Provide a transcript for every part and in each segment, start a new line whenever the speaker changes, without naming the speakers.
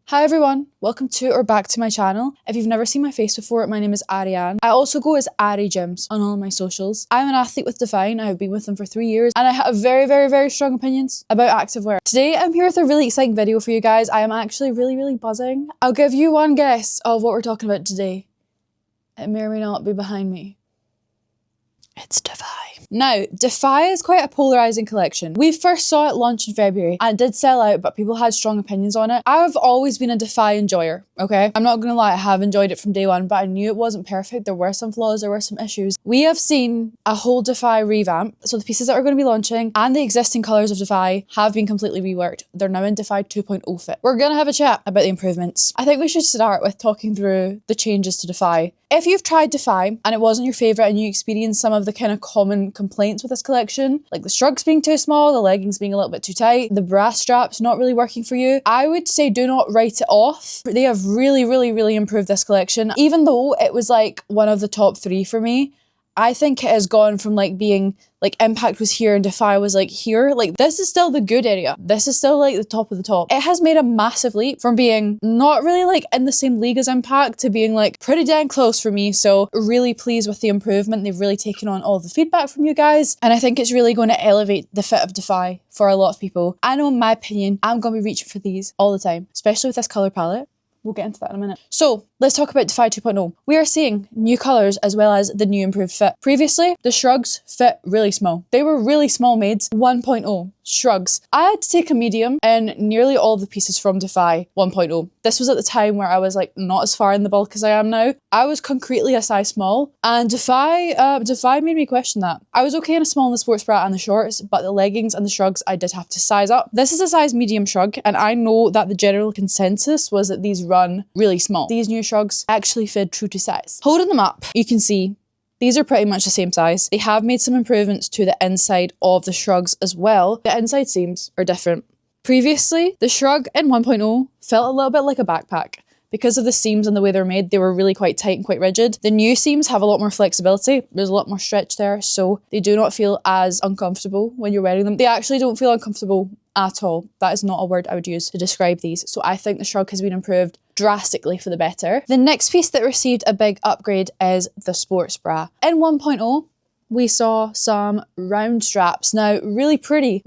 Hi everyone, welcome to or back to my channel. If you've never seen my face before, my name is Ariane. I also go as ari.gyms on all of my socials. I'm an athlete with DFYNE. I have been with them for 3 years and I have very strong opinions about activewear. Today I'm here with a really exciting video for you guys. I am actually really buzzing. I'll give you one guess of what we're talking about today. It may or may not be behind me. It's DFY. Now, DFY is quite a polarising collection. We first saw it launch in February and it did sell out, but people had strong opinions on it. I've always been a DFY enjoyer, okay? I'm not gonna lie, I have enjoyed it from day one, but I knew it wasn't perfect. There were some flaws, there were some issues. We have seen a whole DFY revamp. So the pieces that are gonna be launching and the existing colours of DFY have been completely reworked. They're now in DFY 2.0 fit. We're gonna have a chat about the improvements. I think we should start with talking through the changes to DFY. If you've tried DFY and it wasn't your favourite and you experienced some of the kind of common complaints with this collection, like the shrugs being too small, the leggings being a little bit too tight, the bra straps not really working for you, I would say do not write it off. They have really improved this collection. Even though it was like one of the top 3 for me, I think it has gone from like being like Impact was here and DFY was like here. Like this is still the good area. This is still like the top of the top. It has made a massive leap from being not really like in the same league as Impact to being like pretty dang close for me. So really pleased with the improvement. They've really taken on all the feedback from you guys. And I think it's really going to elevate the fit of DFY for a lot of people. I know in my opinion, I'm going to be reaching for these all the time, especially with this colour palette. We'll get into that in a minute. So let's talk about DFY 2.0. We are seeing new colours as well as the new improved fit. Previously, the shrugs fit really small. They were really small made. 1.0 shrugs. I had to take a medium in nearly all of the pieces from DFY 1.0. This was at the time where I was like not as far in the bulk as I am now. I was concretely a size small and DFY made me question that. I was okay in a small in the sports bra and the shorts, but the leggings and the shrugs I did have to size up. This is a size medium shrug and I know that the general consensus was that these run really small. These new shrugs actually fit true to size. Holding them up, you can see these are pretty much the same size. They have made some improvements to the inside of the shrugs as well. The inside seams are different. Previously, the shrug in 1.0 felt a little bit like a backpack. Because of the seams and the way they're made, they were really quite tight and quite rigid. The new seams have a lot more flexibility. There's a lot more stretch there, so they do not feel as uncomfortable when you're wearing them. They actually don't feel uncomfortable at all. That is not a word I would use to describe these. So I think the shrug has been improved drastically for the better. The next piece that received a big upgrade is the sports bra. In 1.0, we saw some round straps. Now, really pretty,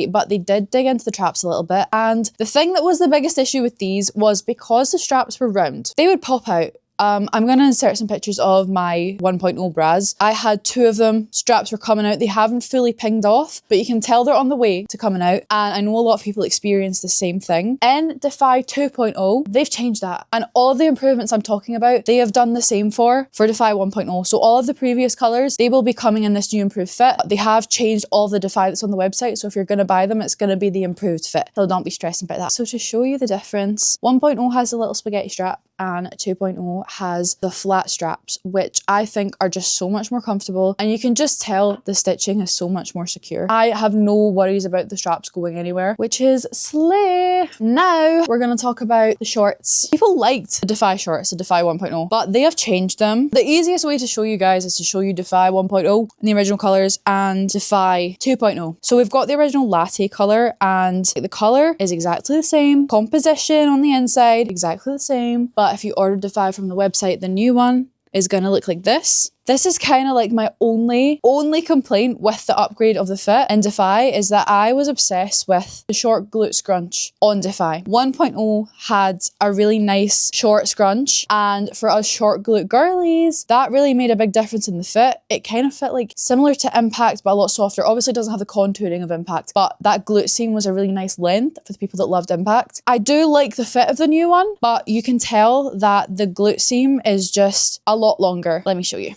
but they did dig into the traps a little bit. And the thing that was the biggest issue with these was because the straps were round, they would pop out. I'm going to insert some pictures of my 1.0 bras. I had 2 of them. Straps were coming out. They haven't fully pinged off, but you can tell they're on the way to coming out. And I know a lot of people experience the same thing. In DFY 2.0, they've changed that. And all of the improvements I'm talking about, they have done the same for DFY 1.0. So all of the previous colours, they will be coming in this new improved fit. They have changed all the DFY that's on the website. So if you're going to buy them, it's going to be the improved fit. So don't be stressing about that. So to show you the difference, 1.0 has a little spaghetti strap and 2.0 has the flat straps, which I think are just so much more comfortable. And you can just tell the stitching is so much more secure. I have no worries about the straps going anywhere, which is slay. Now we're going to talk about the shorts. People liked the DFY shorts, the DFY 1.0, but they have changed them. The easiest way to show you guys is to show you DFY 1.0 in the original colours and DFY 2.0. So we've got the original latte colour and the colour is exactly the same. Composition on the inside, exactly the same. But if you order DFY from the website, the new one is going to look like this. This is kind of like my only complaint with the upgrade of the fit in DFY is that I was obsessed with the short glute scrunch on DFY. 1.0 had a really nice short scrunch, and for us short glute girlies, that really made a big difference in the fit. It kind of fit like similar to Impact, but a lot softer. Obviously it doesn't have the contouring of Impact, but that glute seam was a really nice length for the people that loved Impact. I do like the fit of the new one, but you can tell that the glute seam is just a lot longer. Let me show you.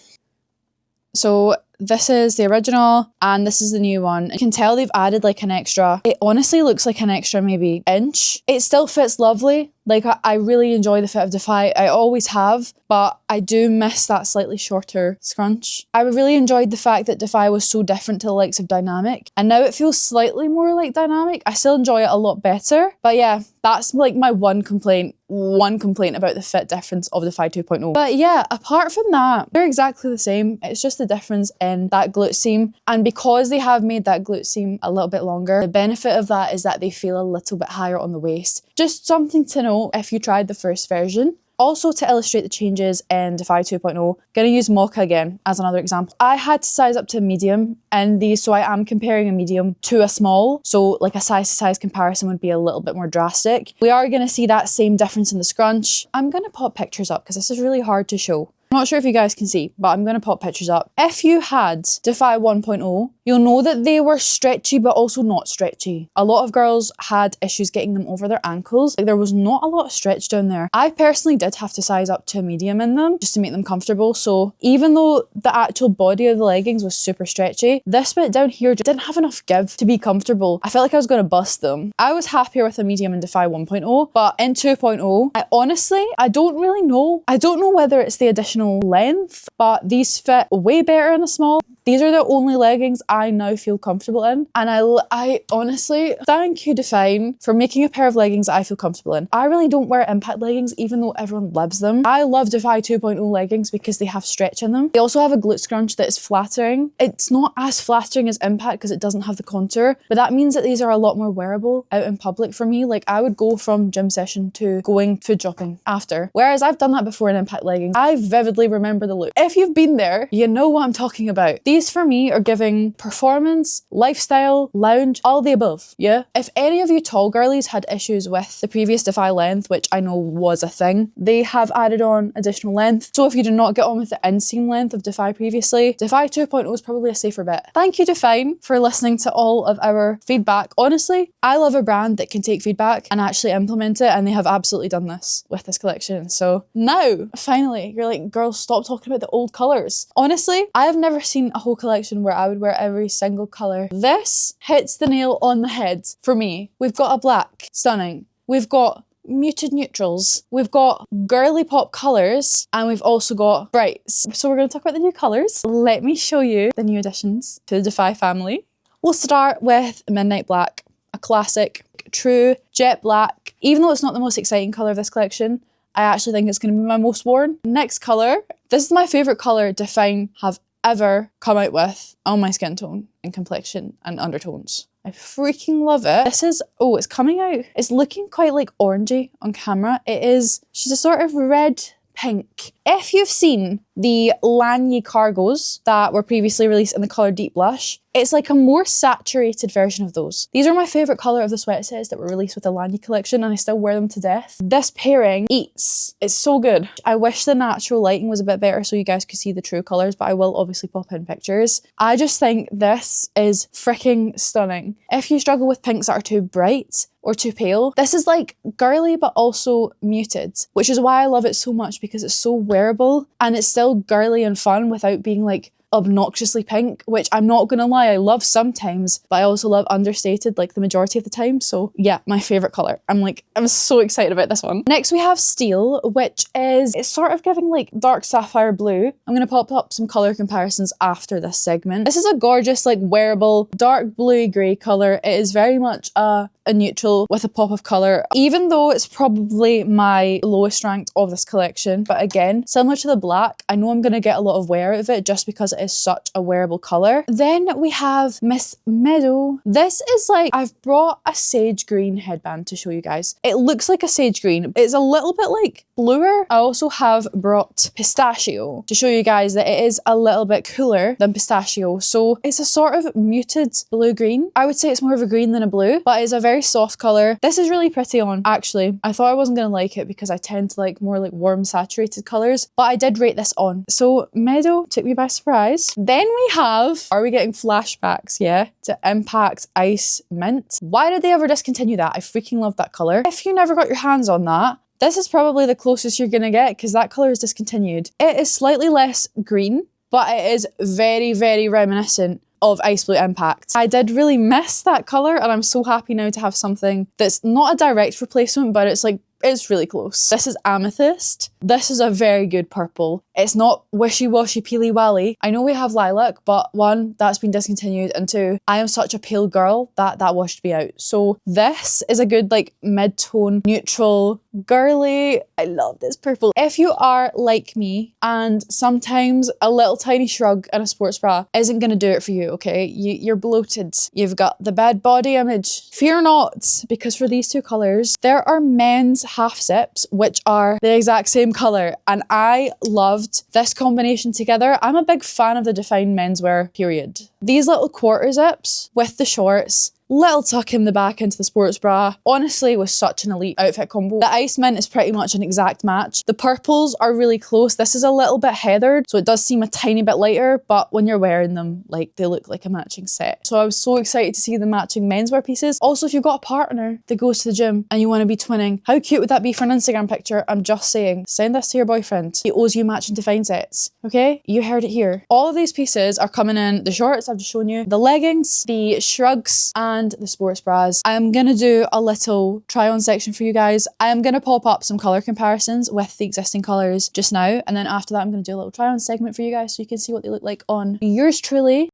So this is the original and this is the new one. You can tell they've added like an extra, it honestly looks like an extra maybe inch. It still fits lovely. Like I really enjoy the fit of DFY. I always have, but I do miss that slightly shorter scrunch. I really enjoyed the fact that DFY was so different to the likes of Dynamic, and now it feels slightly more like Dynamic. I still enjoy it a lot better, but yeah, that's like my one complaint about the fit difference of DFY 2.0. But yeah, apart from that, they're exactly the same. It's just the difference in that glute seam, and because they have made that glute seam a little bit longer, the benefit of that is that they feel a little bit higher on the waist. Just something to note. know if you tried the first version. Also, to illustrate the changes in Defy 2.0, gonna use Mocha again as another example. I had to size up to medium in these, so I am comparing a medium to a small. So like a size to size comparison would be a little bit more drastic. We are gonna see that same difference in the scrunch. I'm gonna pop pictures up because this is really hard to show. I'm not sure if you guys can see, but I'm going to pop pictures up. If you had Defy 1.0, you'll know that they were stretchy, but also not stretchy. A lot of girls had issues getting them over their ankles. Like there was not a lot of stretch down there. I personally did have to size up to a medium in them just to make them comfortable. So even though the actual body of the leggings was super stretchy, this bit down here just didn't have enough give to be comfortable. I felt like I was going to bust them. I was happier with a medium in Defy 1.0, but in 2.0, I don't really know. I don't know whether it's the additional length, but these fit way better in a small. These are the only leggings I now feel comfortable in, and I honestly thank you DFYNE for making a pair of leggings that I feel comfortable in. I really don't wear impact leggings even though everyone loves them. I love Defy 2.0 leggings because they have stretch in them. They also have a glute scrunch that is flattering. It's not as flattering as impact because it doesn't have the contour, but that means that these are a lot more wearable out in public for me. Like I would go from gym session to going food shopping after, whereas I've done that before in impact leggings. I vividly remember the look. If you've been there, you know what I'm talking about. These for me are giving performance, lifestyle, lounge, all the above, yeah? If any of you tall girlies had issues with the previous Defy length, which I know was a thing, they have added on additional length. So if you did not get on with the inseam length of Defy previously, Defy 2.0 is probably a safer bet. Thank you DFYNE for listening to all of our feedback. Honestly, I love a brand that can take feedback and actually implement it, and they have absolutely done this with this collection. So now, finally, you're like, girls, stop talking about the old colours. Honestly, I have never seen a whole collection where I would wear every single colour. This hits the nail on the head for me. We've got a black, stunning. We've got muted neutrals. We've got girly pop colours, and we've also got brights. So we're going to talk about the new colours. Let me show you the new additions to the Defy family. We'll start with Midnight Black, a classic, true jet black. Even though it's not the most exciting colour of this collection, I actually think it's going to be my most worn. Next colour. This is my favourite colour DFYNE have ever come out with on my skin tone and complexion and undertones. I freaking love it. This is, oh, it's coming out. It's looking quite like orangey on camera. It is, she's a sort of red pink. If you've seen the Lanyee cargos that were previously released in the colour Deep Blush, it's like a more saturated version of those. These are my favourite colour of the sweat sets that were released with the Lanyee collection, and I still wear them to death. This pairing eats. It's so good. I wish the natural lighting was a bit better so you guys could see the true colours, but I will obviously pop in pictures. I just think this is freaking stunning. If you struggle with pinks that are too bright or too pale, this is like girly but also muted, which is why I love it so much, because it's so wearable and it's still girly and fun without being like obnoxiously pink, which I'm not gonna lie, I love sometimes, but I also love understated like the majority of the time. So yeah, my favourite colour. I'm so excited about this one. Next we have Steel, which is, it's sort of giving like dark sapphire blue. I'm gonna pop up some colour comparisons after this segment. This is a gorgeous like wearable dark bluey grey colour. It is very much a neutral with a pop of colour, even though it's probably my lowest ranked of this collection. But again, similar to the black, I know I'm going to get a lot of wear out of it just because it is such a wearable colour. Then we have Miss Meadow. This is like, I've brought a sage green headband to show you guys. It looks like a sage green. It's a little bit like bluer. I also have brought Pistachio to show you guys that it is a little bit cooler than Pistachio. So it's a sort of muted blue green. I would say it's more of a green than a blue, but it's a very soft colour. This is really pretty on, actually. I thought I wasn't going to like it because I tend to like more like warm saturated colours, but I did rate this on. So Meadow took me by surprise. Then we have, are we getting flashbacks? Yeah, to Impact Ice Mint. Why did they ever discontinue that? I freaking love that colour. If you never got your hands on that, this is probably the closest you're going to get because that colour is discontinued. It is slightly less green, but it is very, very reminiscent of Ice Blue Impact. I did really miss that colour, and I'm so happy now to have something that's not a direct replacement, but it's like, it's really close. This is Amethyst. This is a very good purple. It's not wishy-washy peely-wally. I know we have Lilac, but one, that's been discontinued, and two, I am such a pale girl that washed me out. So this is a good like mid-tone, neutral, girly. I love this purple. If you are like me and sometimes a little tiny shrug and a sports bra isn't going to do it for you, okay? You're bloated. You've got the bad body image. Fear not, because for these two colours, there are men's half zips, which are the exact same color. And I loved this combination together. I'm a big fan of the Define menswear, period. These little quarter zips with the shorts, little tuck in the back into the sports bra, honestly was such an elite outfit combo. The ice mint is pretty much an exact match. The purples are really close. This is a little bit heathered, so it does seem a tiny bit lighter, but when you're wearing them, like, they look like a matching set. So I was so excited to see the matching menswear pieces. Also, if you've got a partner that goes to the gym and you want to be twinning, how cute would that be for an Instagram picture? I'm just saying, send this to your boyfriend. He owes you matching Define sets, okay? You heard it here. All of these pieces are coming in the shorts I've just shown you, the leggings, the shrugs, and the sports bras. I am going to do a little try on section for you guys. I am going to pop up some colour comparisons with the existing colours just now, and then after that I'm going to do a little try on segment for you guys so you can see what they look like on yours truly.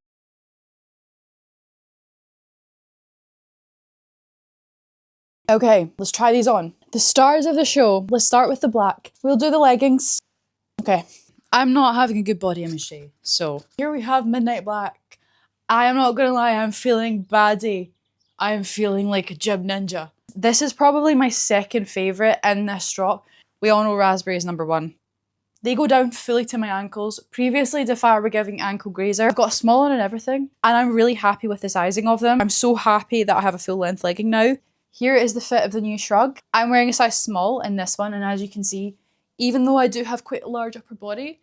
Okay, let's try these on. The stars of the show. Let's start with the black. We'll do the leggings. Okay, I'm not having a good body image day, so here we have midnight black. I am not gonna lie, I'm feeling baddie. I am feeling like a gym ninja. This is probably my second favourite in this drop. We all know raspberry is number one. They go down fully to my ankles. Previously, Defy were giving ankle grazer. I've got a small one and everything, and I'm really happy with the sizing of them. I'm so happy that I have a full length legging now. Here is the fit of the new Shrug. I'm wearing a size small in this one, and as you can see, even though I do have quite a large upper body,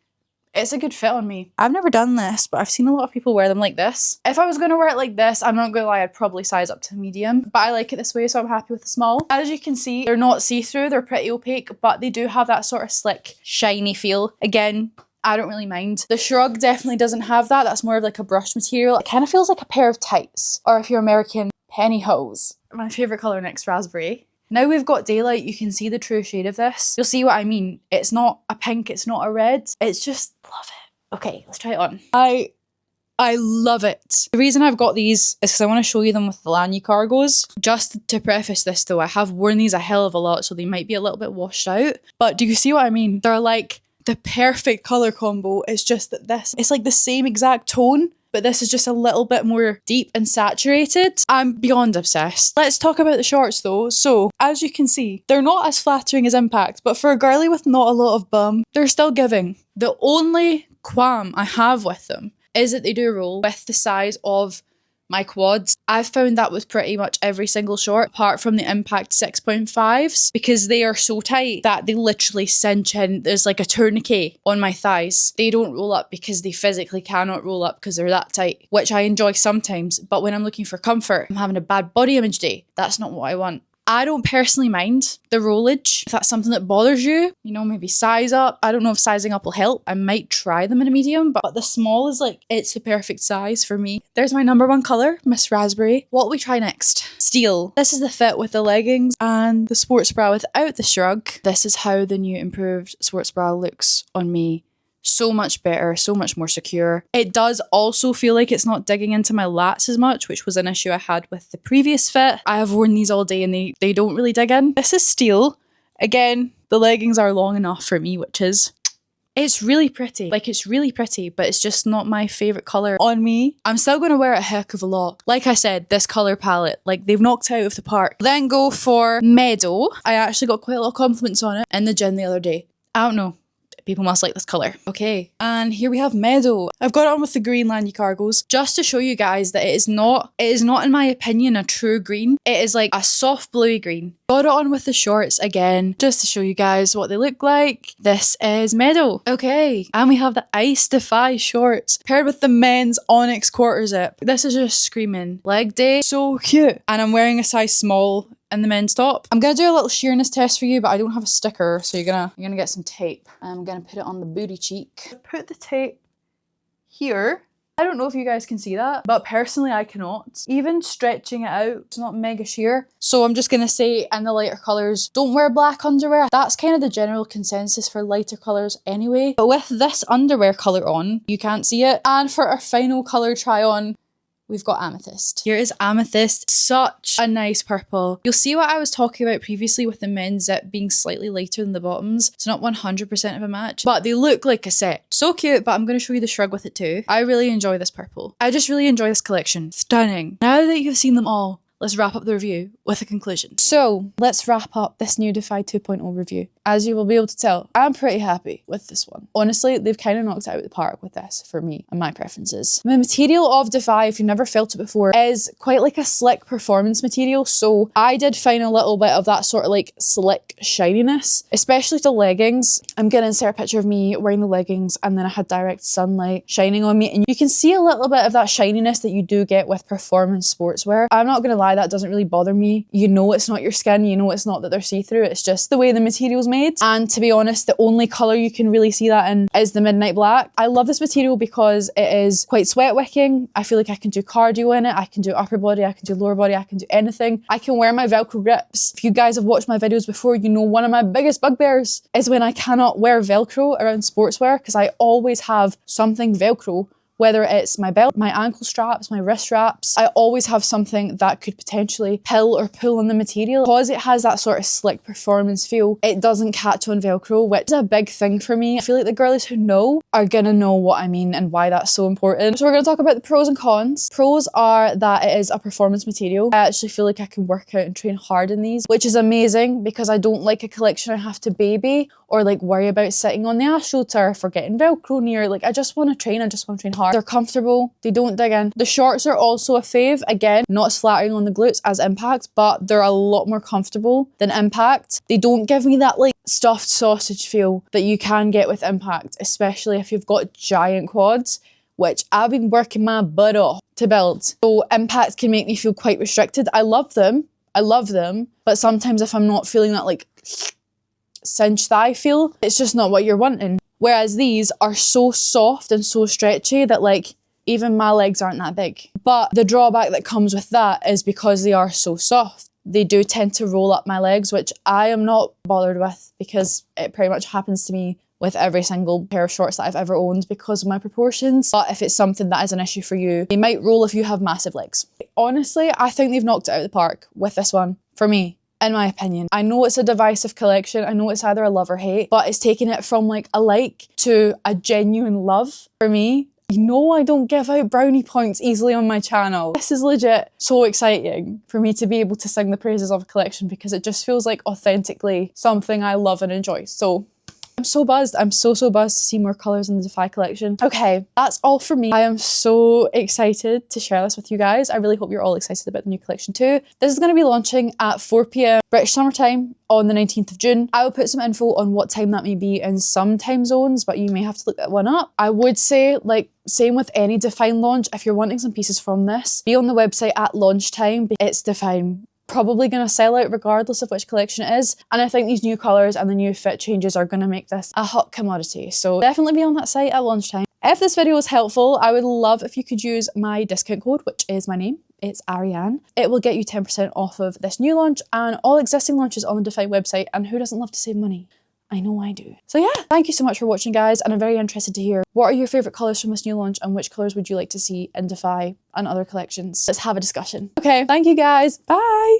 it's a good fit on me. I've never done this, but I've seen a lot of people wear them like this. If I was going to wear it like this, I'm not going to lie, I'd probably size up to medium, but I like it this way, so I'm happy with the small. As you can see, they're not see-through, they're pretty opaque, but they do have that sort of slick, shiny feel. Again, I don't really mind. The Shrug definitely doesn't have that. That's more of like a brush material. It kind of feels like a pair of tights, or if you're American, pantyhose. My favourite colour next, raspberry. Now we've got daylight, you can see the true shade of this. You'll see what I mean. It's not a pink, it's not a red. It's just, love it. Okay, let's try it on. I love it. The reason I've got these is because I want to show you them with the Lanyard cargos. Just to preface this though, I have worn these a hell of a lot, so they might be a little bit washed out. But do you see what I mean? They're like the perfect colour combo. It's just that this, it's like the same exact tone, but this is just a little bit more deep and saturated. I'm beyond obsessed. Let's talk about the shorts though. So, as you can see, they're not as flattering as Impact, but for a girly with not a lot of bum, they're still giving. The only qualm I have with them is that they do roll with the size of my quads. I've found that with pretty much every single short, apart from the Impact 6.5s, because they are so tight that they literally cinch in. There's like a tourniquet on my thighs. They don't roll up because they physically cannot roll up because they're that tight, which I enjoy sometimes, but when I'm looking for comfort, I'm having a bad body image day. That's not what I want. I don't personally mind the rollage. If that's something that bothers you, you know, maybe size up. I don't know if sizing up will help. I might try them in a medium, but the small is like, it's the perfect size for me. There's my number one colour, Miss Raspberry. What will we try next? Steel. This is the fit with the leggings and the sports bra without the Shrug. This is how the new improved sports bra looks on me. So much better, so much more secure. It does also feel like it's not digging into my lats as much, which was an issue I had with the previous fit. I have worn these all day and they don't really dig in. This is steel. Again, the leggings are long enough for me, which is... It's really pretty. Like, it's really pretty, but it's just not my favourite colour on me. I'm still going to wear it a heck of a lot. Like I said, this colour palette, like, they've knocked out of the park. Then go for Meadow. I actually got quite a lot of compliments on it in the gym the other day. I don't know. People must like this colour. Okay, and here we have Meadow. I've got it on with the green Lanyard cargos just to show you guys that it is not in my opinion a true green. It is like a soft bluey green. Got it on with the shorts again just to show you guys what they look like. This is Meadow. Okay, and we have the Ice Defy shorts paired with the men's Onyx quarter zip. This is just screaming leg day. So cute. And I'm wearing a size small in the men's top. I'm gonna do a little sheerness test for you, but I don't have a sticker, so you're gonna get some tape. I'm gonna put it on the booty cheek. Put the tape here. I don't know if you guys can see that, but personally I cannot. Even stretching it out, it's not mega sheer. So I'm just gonna say in the lighter colours, don't wear black underwear. That's kind of the general consensus for lighter colours anyway. But with this underwear colour on, you can't see it. And for our final colour try on, we've got Amethyst. Here is Amethyst. Such a nice purple. You'll see what I was talking about previously with the men's zip being slightly lighter than the bottoms. It's not 100% of a match, but they look like a set. So cute, but I'm going to show you the Shrug with it too. I really enjoy this purple. I just really enjoy this collection. Stunning. Now that you've seen them all, let's wrap up the review with a conclusion. So let's wrap up this new Defy 2.0 review. As you will be able to tell, I'm pretty happy with this one. Honestly, they've kind of knocked it out of the park with this for me and my preferences. The material of Defy, if you've never felt it before, is quite like a slick performance material. So I did find a little bit of that sort of like slick shininess, especially the leggings. I'm gonna insert a picture of me wearing the leggings, and then I had direct sunlight shining on me, and you can see a little bit of that shininess that you do get with performance sportswear. I'm not gonna lie, that doesn't really bother me. You know it's not your skin, you know it's not that they're see-through, it's just the way the material's made. And to be honest, the only colour you can really see that in is the midnight black. I love this material because it is quite sweat wicking. I feel like I can do cardio in it, I can do upper body, I can do lower body, I can do anything. I can wear my Velcro grips. If you guys have watched my videos before, you know one of my biggest bugbears is when I cannot wear Velcro around sportswear, because I always have something Velcro. Whether it's my belt, my ankle straps, my wrist straps, I always have something that could potentially pill or pull on the material. Because it has that sort of slick performance feel, it doesn't catch on Velcro, which is a big thing for me. I feel like the girlies who know are gonna know what I mean and why that's so important. So we're gonna talk about the pros and cons. Pros are that it is a performance material. I actually feel like I can work out and train hard in these, which is amazing because I don't like a collection I have to baby or like worry about sitting on the AstroTurf or getting Velcro near. Like I just want to train hard. They're comfortable, they don't dig in. The shorts are also a fave. Again, not as flattering on the glutes as Impact, but they're a lot more comfortable than Impact. They don't give me that like stuffed sausage feel that you can get with Impact, especially if you've got giant quads, which I've been working my butt off to build. So Impact can make me feel quite restricted. I love them, but sometimes if I'm not feeling that like cinch thigh feel, it's just not what you're wanting. Whereas these are so soft and so stretchy that like even my legs aren't that big. But the drawback that comes with that is because they are so soft, they do tend to roll up my legs, which I am not bothered with because it pretty much happens to me with every single pair of shorts that I've ever owned because of my proportions. But if it's something that is an issue for you, they might roll if you have massive legs. Honestly, I think they've knocked it out of the park with this one, for me. In my opinion. I know it's a divisive collection, I know it's either a love or hate, but it's taking it from like a like to a genuine love for me. You know I don't give out brownie points easily on my channel. This is legit so exciting for me to be able to sing the praises of a collection because it just feels like authentically something I love and enjoy. So I'm so buzzed. I'm so buzzed to see more colours in the Defy collection. Okay, that's all for me. I am so excited to share this with you guys. I really hope you're all excited about the new collection too. This is going to be launching at 4 PM British Summer Time on the 19th of June. I will put some info on what time that may be in some time zones, but you may have to look that one up. I would say, like, same with any DFYNE launch, if you're wanting some pieces from this, be on the website at launch time. It's DFYNE. Probably going to sell out regardless of which collection it is, and I think these new colours and the new fit changes are going to make this a hot commodity, so definitely be on that site at lunchtime. If this video was helpful, I would love if you could use my discount code, which is my name. It's Ariane. It will get you 10% off of this new launch and all existing launches on the DFYNE website, and who doesn't love to save money? I know I do. So yeah, thank you so much for watching, guys, and I'm very interested to hear what are your favourite colours from this new launch and which colours would you like to see in DFY and other collections. Let's have a discussion. Okay, thank you guys. Bye!